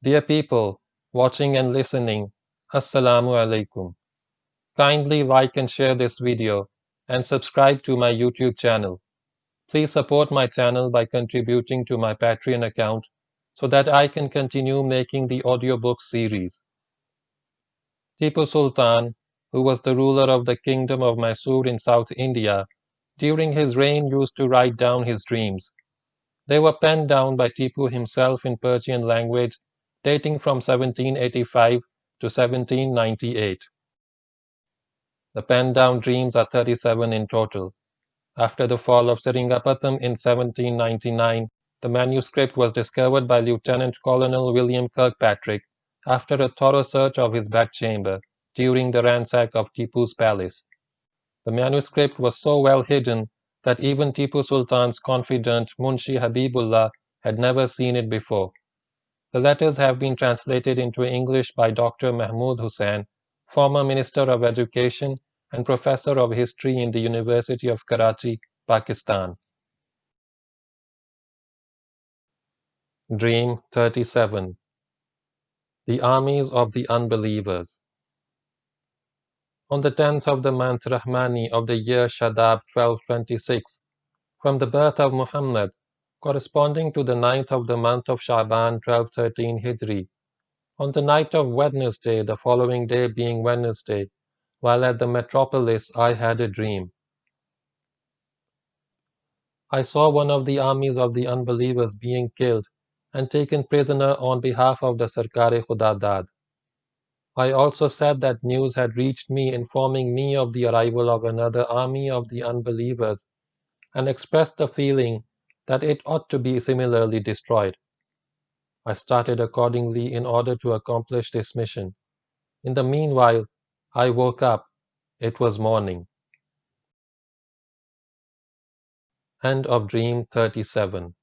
Dear people, watching and listening, Assalamu alaikum. Kindly like and share this video and subscribe to my YouTube channel. Please support my channel by contributing to my Patreon account so that I can continue making the audiobook series. Tipu Sultan, who was the ruler of the kingdom of Mysore in South India, during his reign used to write down his dreams. They were penned down by Tipu himself in Persian language dating from 1785 to 1798. The penned down dreams are 37 in total. After the fall of Seringapatam in 1799, the manuscript was discovered by Lieutenant Colonel William Kirkpatrick after a thorough search of his bedchamber during the ransack of Tipu's palace. The manuscript was so well hidden that even Tipu Sultan's confidant Munshihabibullah had never seen it before. The letters have been translated into English by Dr. Mahmood Hussain, former Minister of Education and Professor of History in the University of Karachi, Pakistan. Dream 37. The Armies of the Unbelievers. On the 10th of the month Rahmani of the year Shadab 1226, from the birth of Muhammad, corresponding to the 9th of the month of Shaban 1213 Hijri, on the night of Wednesday, the following day being Wednesday, while at the metropolis I had a dream. I saw one of the armies of the unbelievers being killed and taken prisoner on behalf of the Sarkar-e-Khudadad. I also said that news had reached me informing me of the arrival of another army of the unbelievers, and expressed the feeling that it ought to be similarly destroyed. I started accordingly in order to accomplish this mission. In the meanwhile, I woke up. It was morning. End of Dream 37.